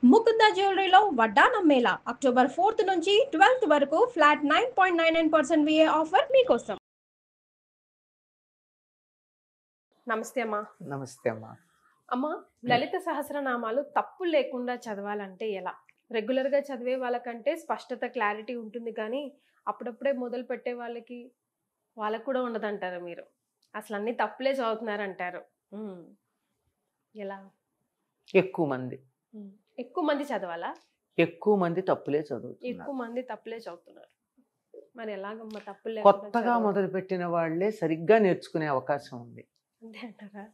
ముకుంద జ్యువెలరీలో వడ్డానం Mela October 4th నుంచి 12th వరకు ఫ్లాట్ 9.99% VA ఆఫర్ మీకోసం. నమస్తే అమ్మా. నమస్తే అమ్మా. అమ్మా, లలిత సహస్రనామాలు తప్పు లేకుండా చదవాలంటే ఎలా? రెగ్యులర్గా చదివే వాళ్ళకంటే స్పష్టత క్లారిటీ ఉంటుంది, కానీ అప్పుడప్పుడే మొదలు పెట్టే వాళ్ళకు కూడా ఉండదంటారు మీరు. అసలు అన్ని తప్పులే చదువుతున్నారంటారు. ఎలా? ఎక్కువ మంది చదవాలా? ఎక్కువ మంది తప్పులే చదువుతున్నారు. ఎక్కువ మంది తప్పులే చదువుతున్నారు. మరి ఎలాగమ్మా తప్పులే? కొత్తగా మొదలుపెట్టిన వాళ్ళే సరిగ్గా నేర్చుకునే అవకాశం ఉంది. అంతే అంటారా?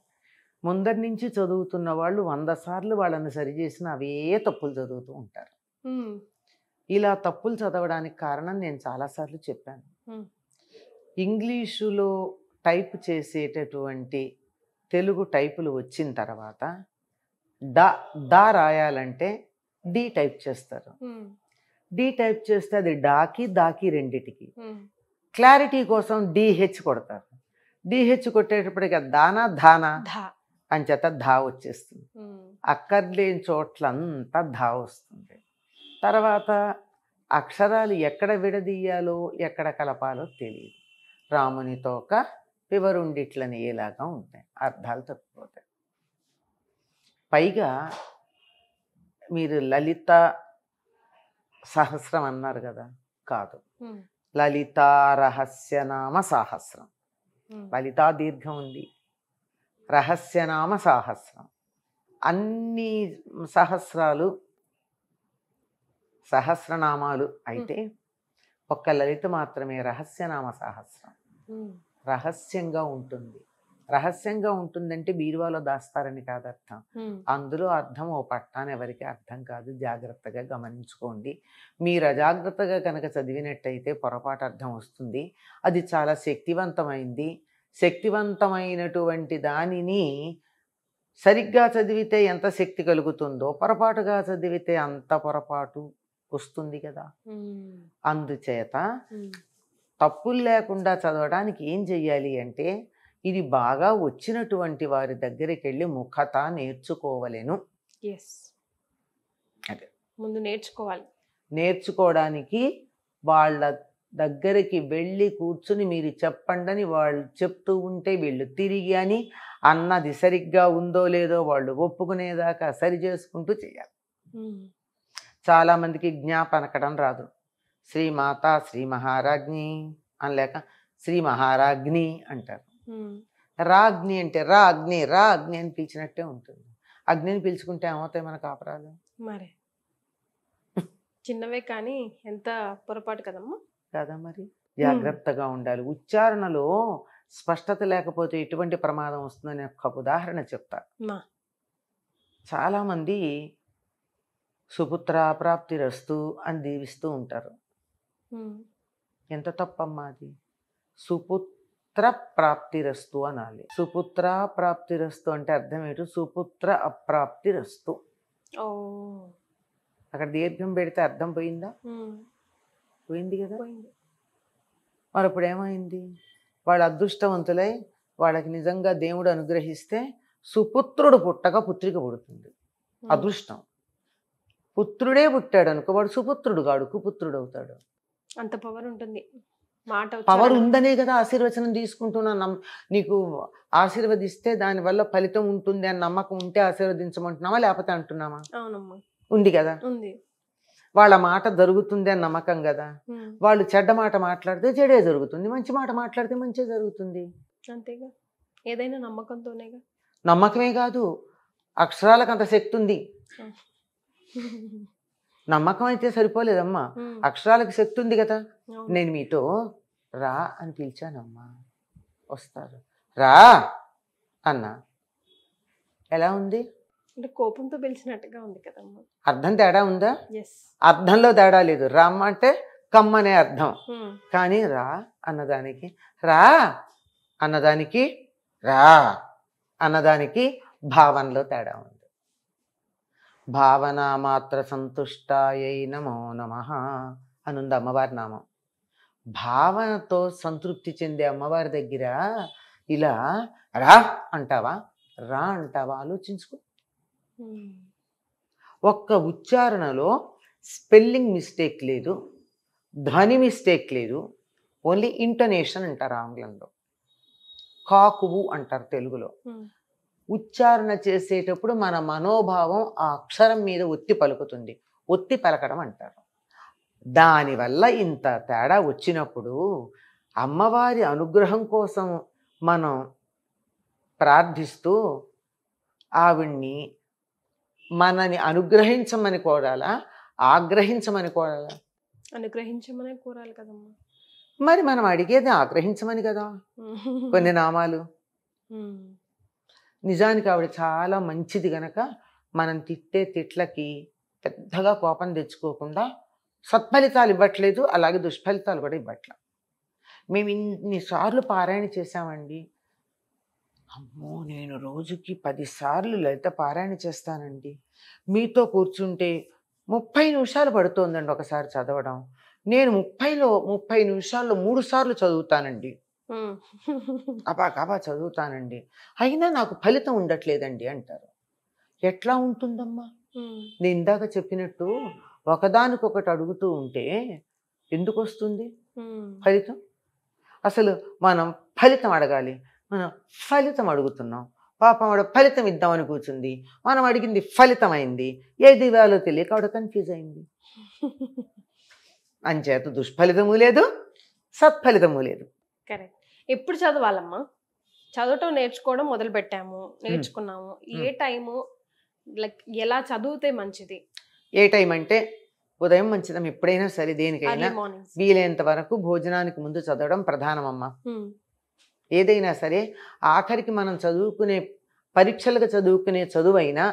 ముందరి నుంచి చదువుతున్న వాళ్ళు 100 సార్లు వాళ్ళని సరిచేసిన అవే తప్పులు చదువుతూ ఉంటారు. ఇలా తప్పులు చదవడానికి కారణం నేను చాలాసార్లు చెప్పాను. ఇంగ్లీషులో టైప్ చేసేటటువంటి తెలుగు టైపులు వచ్చిన తర్వాత డా రాయాలంటే డి టైప్ చేస్తారు. డి టైప్ చేస్తే అది డాకి దాకి రెండిటికి. క్లారిటీ కోసం డిహెచ్ కొడతారు. డిహెచ్ కొట్టేటప్పటికి దానా ధానా అని చేత ధా వచ్చేస్తుంది. అక్కర్లేని చోట్లంతా ధా వస్తుంది. తర్వాత అక్షరాలు ఎక్కడ విడదీయాలో ఎక్కడ కలపాలో తెలియదు. రాముని తోక వివరుండిట్లని ఏలాగా ఉంటాయి, అర్థాలు తప్పిపోతాయి. పైగా మీరు లలిత సహస్రం అన్నారు కదా, కాదు, లలితా రహస్యనామ సాహస్రం. లలితా దీర్ఘం ఉంది, రహస్యనామ సాహస్రం. అన్ని సహస్రనామాలు అయితే ఒక్క లలిత మాత్రమే రహస్యనామ సహస్రం. రహస్యంగా ఉంటుంది. రహస్యంగా ఉంటుందంటే బీరువాలో దాస్తారని కాదు అర్థం. అందులో అర్థం ఓ పట్టాన్ని ఎవరికి అర్థం కాదు. జాగ్రత్తగా గమనించుకోండి. మీరు అజాగ్రత్తగా కనుక చదివినట్టయితే పొరపాటు అర్థం వస్తుంది. అది చాలా శక్తివంతమైంది. శక్తివంతమైనటువంటి దానిని సరిగ్గా చదివితే ఎంత శక్తి కలుగుతుందో పొరపాటుగా చదివితే అంత పొరపాటు వస్తుంది కదా. అందుచేత తప్పులు లేకుండా చదవడానికి ఏం చెయ్యాలి అంటే, ఇది బాగా వచ్చినటువంటి వారి దగ్గరికి వెళ్ళి ముఖత నేర్చుకోవలేను. అదే ముందు నేర్చుకోవడానికి వాళ్ళ దగ్గరికి వెళ్ళి కూర్చుని మీరు చెప్పండి వాళ్ళు చెప్తూ ఉంటే వీళ్ళు తిరిగి అని అన్నది సరిగ్గా ఉందో లేదో వాళ్ళు ఒప్పుకునేదాకా సరి చేసుకుంటూ చేయాలి. చాలామందికి జ్ఞాపనకడం రాదు. శ్రీమాత శ్రీ మహారాజ్ఞి అనలేక శ్రీ మహారాజ్ఞి అంటారు. రాజ్ఞి అంటే రా అగ్ని అని పిలిచినట్టే ఉంటుంది. అగ్నిని పిలుచుకుంటే ఏమవుతాయి మన కాపురాలు? మరి చిన్నవే కానీ ఎంత పొరపాటు కదమ్మా. కదా, మరి జాగ్రత్తగా ఉండాలి. ఉచ్చారణలో స్పష్టత లేకపోతే ఎటువంటి ప్రమాదం వస్తుందని ఒక ఉదాహరణ చెప్తా. చాలామంది సుపుత్ర ప్రాప్తిరస్తు అని దీవిస్తూ ఉంటారు. ఎంత తప్పమ్మా అది. సుపుత్ర ప్రాప్తిరస్తు అనాలి. సుపుత్ర ప్రాప్తిరస్తు అంటే అర్థం ఏంటి? సుపుత్ర అప్రాప్తిరస్తు. అక్కడ దీర్ఘం పెడితే అర్థం పోయిందా? పోయింది కదా. మరి ఇప్పుడు ఏమైంది? వాళ్ళ అదృష్టవంతులై వాళ్ళకి నిజంగా దేవుడు అనుగ్రహిస్తే సుపుత్రుడు పుట్టక పుత్రిక పుడుతుంది. అదృష్టం. పుత్రుడే పుట్టాడు అనుకో, వాడు సుపుత్రుడు కాడు, కుపుత్రుడు అవుతాడు. అంత పవర్ ఉంటుంది. పవర్ ఉందనే కదా ఆశీర్వచనం తీసుకుంటున్నా. నీకు ఆశీర్వదిస్తే దానివల్ల ఫలితం ఉంటుంది అని నమ్మకం ఉంటే ఆశీర్వదించమంటున్నావా, లేకపోతే అంటున్నామా? ఉంది కదా. వాళ్ళ మాట జరుగుతుంది అని నమ్మకం కదా. వాళ్ళు చెడ్డ మాట మాట్లాడితే చెడే జరుగుతుంది, మంచి మాట మాట్లాడితే మంచి జరుగుతుంది. అంతేగా, ఏదైనా నమ్మకంతోనేగా. నమ్మకమే కాదు, అక్షరాలకు అంత శక్తి ఉంది. నమ్మకం అయితే సరిపోలేదమ్మా, అక్షరాలకు శక్తి ఉంది కదా. నేను మీతో రా అని పిలిచానమ్మా, వస్తారు. రా అన్నా, ఎలా ఉంది? అంటే కోపంతో పిలిచినట్టుగా ఉంది కదమ్మా. అర్థం తేడా ఉందా? అర్థంలో తేడా లేదు. రామ్మ అంటే కమ్మనే అర్థం. కానీ రా అన్నదానికి రా అన్నదానికి రా అన్నదానికి భావనలో తేడా ఉంది. భావన మాత్ర సంతుష్టాయై నమో నమః అనుంది అమ్మవారి నామం. భావనతో సంతృప్తి చెందే అమ్మవారి దగ్గర ఇలా రా అంటావా, రా అంటావా ఆలోచించుకో. ఒక్క ఉచ్చారణలో స్పెల్లింగ్ మిస్టేక్ లేదు, ధ్వని మిస్టేక్ లేదు, ఓన్లీ ఇంటోనేషన్ అంటారు ఆంగ్లంలో, కాకువు అంటారు తెలుగులో. ఉచ్చారణ చేసేటప్పుడు మన మనోభావం ఆ అక్షరం మీద ఒత్తి పలుకుతుంది, ఒత్తి పలకడం అంటారు. దానివల్ల ఇంత తేడా వచ్చినప్పుడు అమ్మవారి అనుగ్రహం కోసం మనం ప్రార్థిస్తూ ఆవిడ్ని మనని అనుగ్రహించమని కోరాలా, ఆగ్రహించమని కోరాలా? అనుగ్రహించమనే కోరాలి కదమ్మా. మరి మనం అడిగేది ఆగ్రహించమని కదా కొన్ని నామాలు. నిజానికి ఆవిడ చాలా మంచిది గనక మనం తిట్టే తిట్లకి పెద్దగా కోపం తెచ్చుకోకుండా సత్ఫలితాలు ఇవ్వట్లేదు, అలాగే దుష్ఫలితాలు కూడా ఇవ్వట్లేదు. మేము ఇన్నిసార్లు పారాయణ చేశామండి. అమ్మో, నేను రోజుకి 10 సార్లు లలిత పారాయణ చేస్తానండి. మీతో కూర్చుంటే 30 నిమిషాలు పడుతోందండి ఒకసారి చదవడం. నేను 30 నిమిషాల్లో 3 సార్లు చదువుతానండి, అబాకబా చదువుతానండి, అయినా నాకు ఫలితం ఉండట్లేదండి అంటారు. ఎట్లా ఉంటుందమ్మా? నేను ఇందాక చెప్పినట్టు ఒకదానికొకటి అడుగుతూ ఉంటే ఎందుకు వస్తుంది ఫలితం? అసలు మనం ఫలితం అడగాలి, మనం ఫలితం అడుగుతున్నాం. పాపం ఆవిడ ఫలితం ఇద్దామని కూర్చుంది, మనం అడిగింది ఫలితం అయింది. ఏది ఇవ్వాలో తెలియక ఆవిడ కన్ఫ్యూజ్ అయింది. అంచేత దుష్ఫలితము లేదు, సత్ఫలితము లేదు. కరెక్ట్. ఎప్పుడు చదవాలమ్మా? చదవటం నేర్చుకోవడం మొదలు పెట్టాము, నేర్చుకున్నాము, ఏ టైము, లైక్ ఎలా చదివితే మంచిది? ఏ టైం అంటే ఉదయం మంచిదం, ఎప్పుడైనా సరే దేనికైనా వీలైనంత వరకు భోజనానికి ముందు చదవడం ప్రధానమమ్మ. ఏదైనా సరే ఆఖరికి మనం చదువుకునే పరీక్షలకు చదువుకునే చదువైనా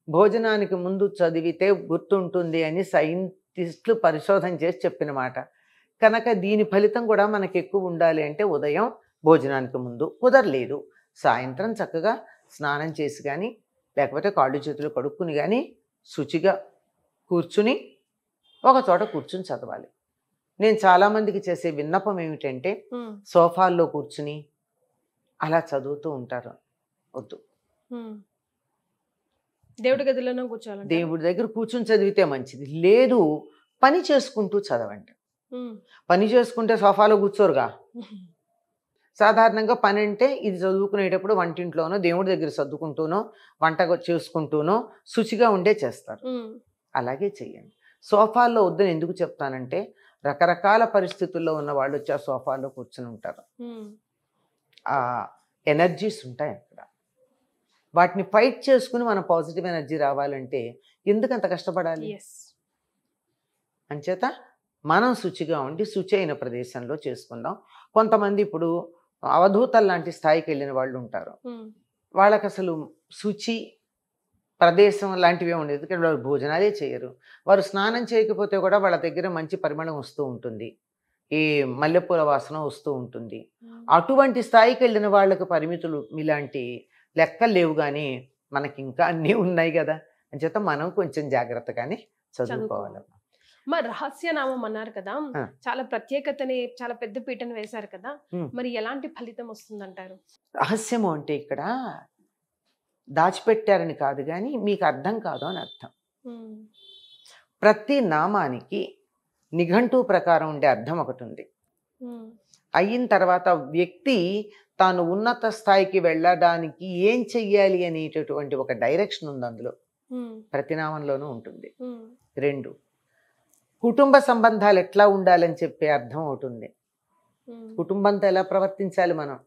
భోజనానికి ముందు చదివితే గుర్తుంటుంది అని సైంటిస్టులు పరిశోధన చేసి చెప్పిన మాట. కనుక దీని ఫలితం కూడా మనకి ఎక్కువ ఉండాలి అంటే ఉదయం భోజనానికి ముందు, కుదరలేదు సాయంత్రం చక్కగా స్నానం చేసి కానీ లేకపోతే కాళ్ళు చేతులు కడుక్కుని కానీ శుచిగా కూర్చుని ఒక చోట కూర్చుని చదవాలి. నేను చాలామందికి చేసే విన్నపం ఏమిటంటే సోఫాల్లో కూర్చుని అలా చదువుతూ ఉంటారు. వద్దు, దేవుడి గదిలోనే కూర్చోవాలి, దేవుడి దగ్గర కూర్చుని చదివితే మంచిది. లేదు, పని చేసుకుంటూ చదవండి. పని చేసుకుంటే సోఫాలో కూర్చోరుగా. సాధారణంగా పని అంటే ఇది చదువుకునేటప్పుడు వంటింట్లోనో దేవుడి దగ్గర సర్దుకుంటూనో వంట చేసుకుంటూనో శుచిగా ఉండే చేస్తారు. అలాగే చెయ్యండి. సోఫాల్లో వద్దని ఎందుకు చెప్తానంటే రకరకాల పరిస్థితుల్లో ఉన్న వాళ్ళు వచ్చి ఆ సోఫాలో కూర్చుని ఉంటారు. ఆ ఎనర్జీస్ ఉంటాయి అక్కడ, వాటిని ఫైట్ చేసుకుని మన పాజిటివ్ ఎనర్జీ రావాలంటే ఎందుకు అంత కష్టపడాలి? అంచేత మనం శుచిగా ఉండి శుచి అయిన ప్రదేశంలో చేసుకుందాం. కొంతమంది ఇప్పుడు అవధూతల లాంటి స్థాయికి వెళ్ళిన వాళ్ళు ఉంటారు, వాళ్ళకి అసలు శుచి ప్రదేశం లాంటివే ఉండేది. ఎందుకంటే వాళ్ళు భోజనాలే చేయరు. వారు స్నానం చేయకపోతే కూడా వాళ్ళ దగ్గర మంచి పరిమళం వస్తూ ఉంటుంది, ఈ మల్లెపూల వాసన వస్తూ ఉంటుంది. అటువంటి స్థాయికి వెళ్ళిన వాళ్ళకి పరిమితులు ఇలాంటి లెక్కలు లేవు, కానీ మనకి ఇంకా అన్నీ ఉన్నాయి కదా. అంచేత మనం కొంచెం జాగ్రత్తగానే చదువుకోవాలి. మరి రహస్యనామం అన్నారు కదా, చాలా ప్రత్యేకతని, చాలా పెద్ద పీటను వేశారు కదా, మరి ఎలాంటి ఫలితం వస్తుందంటారు? రహస్యము అంటే ఇక్కడ దాచిపెట్టారని కాదు, కానీ మీకు అర్థం కాదు అని అర్థం. ప్రతి నామానికి నిఘంటు ప్రకారం ఉండే అర్థం ఒకటి ఉంది. అయిన తర్వాత వ్యక్తి తాను ఉన్నత స్థాయికి వెళ్ళడానికి ఏం చెయ్యాలి అనేటటువంటి ఒక డైరెక్షన్ ఉంది అందులో, ప్రతి నామంలోనూ ఉంటుంది. 2, కుటుంబ సంబంధాలు ఎట్లా ఉండాలని చెప్పే అర్థం ఒకటి ఉంది, కుటుంబంతో ఎలా ప్రవర్తించాలి మనం.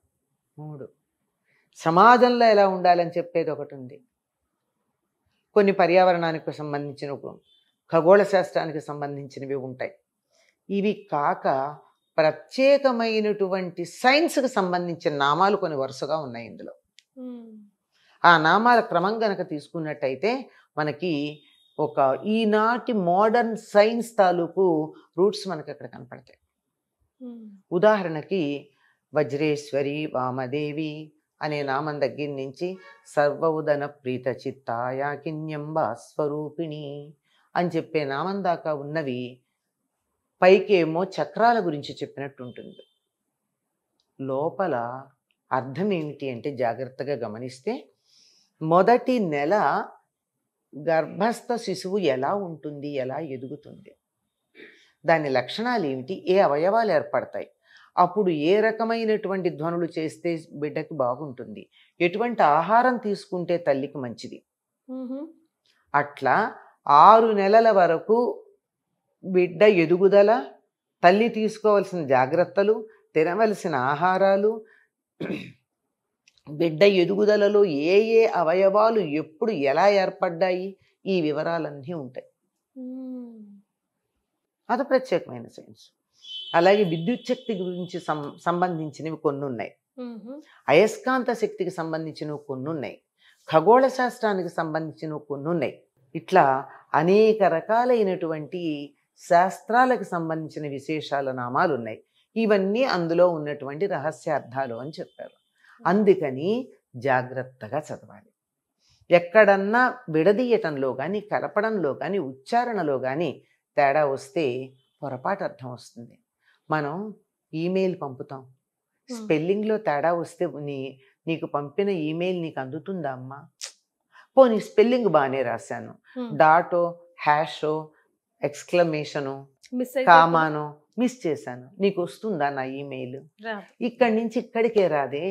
3, సమాజంలో ఎలా ఉండాలని చెప్పేది ఒకటి ఉంది. కొన్ని పర్యావరణానికి సంబంధించిన, ఖగోళ శాస్త్రానికి సంబంధించినవి ఉంటాయి. ఇవి కాక ప్రత్యేకమైనటువంటి సైన్స్కి సంబంధించిన నామాలు కొన్ని వరుసగా ఉన్నాయి ఇందులో. ఆ నామాల క్రమం గనక తీసుకున్నట్టయితే మనకి ఒక ఈనాటి మోడర్న్ సైన్స్ తాలూకు రూట్స్ మనకి అక్కడ కనపడతాయి. ఉదాహరణకి వజ్రేశ్వరి వామదేవి అనే నామం దగ్గర నుంచి సర్వోదన ప్రీత చిత్తాయాకిన్యంబ స్వరూపిణి అని చెప్పే నామం దాకా ఉన్నవి పైకేమో చక్రాల గురించి చెప్పినట్టు ఉంటుంది. లోపల అర్థం ఏమిటి అంటే జాగ్రత్తగా గమనిస్తే మొదటి నెల గర్భస్థ శిశువు ఎలా ఉంటుంది, ఎలా ఎదుగుతుంది, దాని లక్షణాలు ఏమిటి, ఏ అవయవాలు ఏర్పడతాయి, అప్పుడు ఏ రకమైనటువంటి ధ్వనులు చేస్తే బిడ్డకి బాగుంటుంది, ఎటువంటి ఆహారం తీసుకుంటే తల్లికి మంచిది. అట్లా 6 నెలల వరకు బిడ్డ ఎదుగుదల, తల్లి తీసుకోవాల్సిన జాగ్రత్తలు, తినవలసిన ఆహారాలు, బిడ్డ ఎదుగుదలలో ఏ ఏ అవయవాలు ఎప్పుడు ఎలా ఏర్పడ్డాయి, ఈ వివరాలన్నీ ఉంటాయి. అది ప్రత్యేకమైన సైన్స్. అలాగే విద్యుత్ శక్తి గురించి సంబంధించినవి కొన్ని ఉన్నాయి, అయస్కాంత శక్తికి సంబంధించినవి కొన్ని ఉన్నాయి, ఖగోళ శాస్త్రానికి సంబంధించినవి కొన్ని ఉన్నాయి. ఇట్లా అనేక రకాలైనటువంటి శాస్త్రాలకు సంబంధించిన విశేషాల నామాలు ఉన్నాయి. ఇవన్నీ అందులో ఉన్నటువంటి రహస్యార్థాలు అని చెప్పారు. అందుకని జాగ్రత్తగా చదవాలి. ఎక్కడన్నా విడదీయటంలో కానీ, కలపడంలో కానీ, ఉచ్చారణలో కానీ తేడా వస్తే పొరపాటు అర్థం వస్తుంది. మనం ఈమెయిల్ పంపుతాం, స్పెల్లింగ్లో తేడా వస్తే నీకు పంపిన ఈమెయిల్ నీకు అందుతుందా అమ్మా? పోనీ స్పెల్లింగ్ బాగానే రాశాను, డాటో, హ్యాషో, ఎక్స్క్లమేషను, కామానో మిస్ చేశాను, నీకు వస్తుందా నా ఈమెయిల్? ఇక్కడి నుంచి ఇక్కడికే రాదే,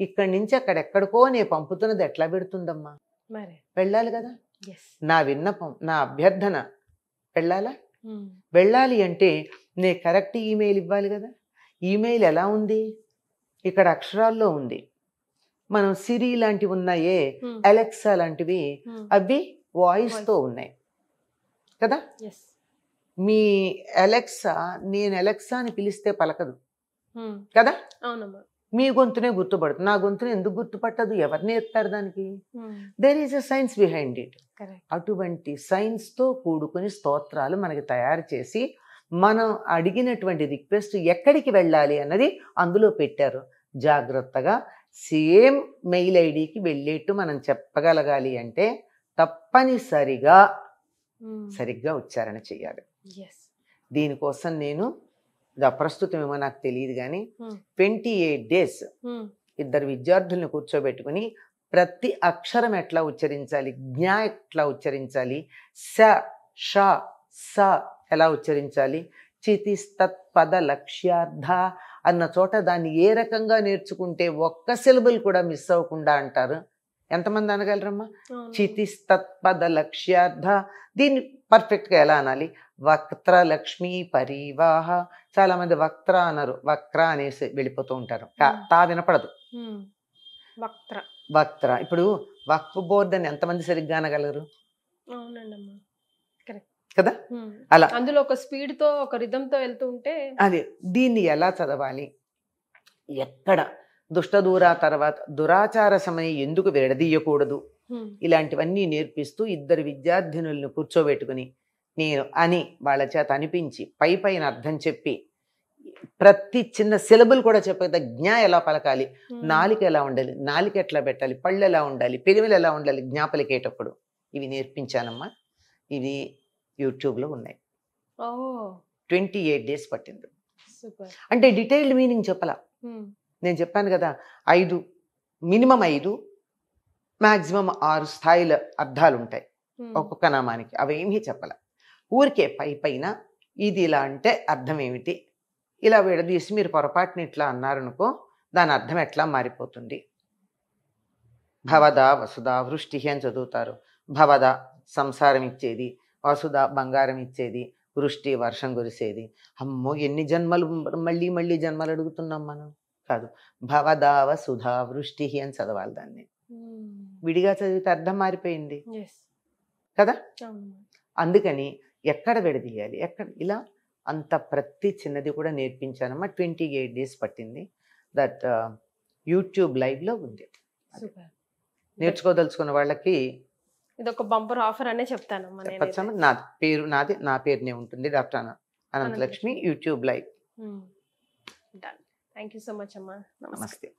ఇక్కడి నుంచి అక్కడెక్కడికో నేను పంపుతున్నది ఎట్లా పెడుతుందమ్మా? వెళ్ళాలి కదా. నా విన్నపం, నా అభ్యర్థన వెళ్ళాలా? వెళ్ళాలి అంటే నేను కరెక్ట్ ఈమెయిల్ ఇవ్వాలి కదా. ఈమెయిల్ ఎలా ఉంది? ఇక్కడ అక్షరాల్లో ఉంది. మనం సిరి లాంటివి ఉన్నాయే, అలెక్సా లాంటివి, అవి వాయిస్తో ఉన్నాయి కదా. మీ అలెక్సా నేను అలెక్సా అని పిలిస్తే పలకదు కదా. మీ గొంతునే గుర్తుపడుతుంది, నా గొంతుని ఎందుకు గుర్తుపట్టదు? ఎవరు నేర్పారు దానికి? There is a science behind it. అటువంటి సైన్స్తో కూడుకుని స్తోత్రాలు మనకి తయారు చేసి మనం అడిగినటువంటి రిక్వెస్ట్ ఎక్కడికి వెళ్ళాలి అన్నది అందులో పెట్టారు. జాగ్రత్తగా సేమ్ మెయిల్ ఐడికి వెళ్ళేట్టు మనం చెప్పగలగాలి అంటే తప్పనిసరిగా సరిగ్గా ఉచ్చారణ చేయాలి. దీనికోసం నేను ప్రస్తుతం ఏమో నాకు తెలియదు కానీ 28 days ఇద్దరు విద్యార్థుల్ని కూర్చోబెట్టుకుని ప్రతి అక్షరం ఎట్లా ఉచ్చరించాలి, జ్ఞా ఎట్లా ఉచ్చరించాలి, స ష స ఎలా ఉచ్చరించాలి, చితిస్తత్పద లక్ష్యార్థ అన్న చోట దాన్ని ఏ రకంగా నేర్చుకుంటే ఒక్క సిలబుల్ కూడా మిస్ అవ్వకుండా అంటారు. ఎంతమంది అనగలరమ్మా? చితిస్తత్పద లక్ష్యార్థ. దీన్ని పర్ఫెక్ట్గా ఎలా అనాలి? వక్త్ర లక్ష్మీ పరివాహ. చాలా మంది వక్త్ర అన్నారు, వక్ర అనేసి వెళ్ళిపోతూ ఉంటారు, తా వినపడదు. వక్త్ర. ఇప్పుడు వక్ఫ్ బోర్డ్ అని ఎంతమంది సరిగ్గా అనగలరు కదా. అలా అందులో ఒక స్పీడ్ తో, ఒక రిథమ్ తో వెళ్తూ ఉంటే అది. దీన్ని ఎలా చదవాలి, ఎక్కడ దుష్టదూరా తర్వాత దురాచార సమయం ఎందుకు విడదీయకూడదు, ఇలాంటివన్నీ నేర్పిస్తూ ఇద్దరు విద్యార్థినులను కూర్చోబెట్టుకుని నేను అని వాళ్ళ చేత అనిపించి పైన అర్థం చెప్పి ప్రతి చిన్న సిలబుల్ కూడా చెప్పేది. జ్ఞా ఎలా పలకాలి, నాలిక ఎలా ఉండాలి, నాలిక ఎట్లా పెట్టాలి, పళ్ళు ఎలా ఉండాలి, పెరిమిలు ఎలా ఉండాలి జ్ఞా పలికేటప్పుడు, ఇవి నేర్పించానమ్మా. ఇవి యూట్యూబ్లో ఉన్నాయి. 28 days పట్టింది. అంటే డీటెయిల్డ్ మీనింగ్ చెప్పలా. నేను చెప్పాను కదా, 5 మినిమం 5 మ్యాక్సిమం 6 స్థాయిల అర్థాలు ఉంటాయి ఒక్కొక్క నామానికి. అవేమీ చెప్పాల. ఊరికే పైన ఇది ఇలా అంటే అర్థం ఏమిటి, ఇలా విడదీసి మీరు పొరపాటుని ఇట్లా అన్నారనుకో దాని అర్థం ఎట్లా మారిపోతుంది. భవద వసుధ వృష్టి అని చదువుతారు. భవద సంసారం ఇచ్చేది, వసుధ బంగారం ఇచ్చేది, వృష్టి వర్షం కురిసేది. అమ్మో ఎన్ని జన్మలు మళ్ళీ మళ్ళీ జన్మలు అడుగుతున్నాం మనం. కాదు, భవదావ సుధా వృష్టి అని చదవాలి. దాన్ని విడిగా చదివితే అర్థం మారిపోయింది కదా. అందుకని ఎక్కడ విడదీయాలి, ఎక్కడ ఇలా అంత ప్రతి చిన్నది కూడా నేర్పించానమ్మా. 28 days పట్టింది. దట్ యూట్యూబ్ లైవ్లో ఉంది. నేర్చుకోదలుచుకున్న వాళ్ళకి ఇదొక బంపర్ ఆఫర్ అనే చెప్తానమ్మా. నా పేరునే ఉంటుంది, doctor Anantalakshmi, YouTube live. Thank you so much అమ్మా. నమస్తే.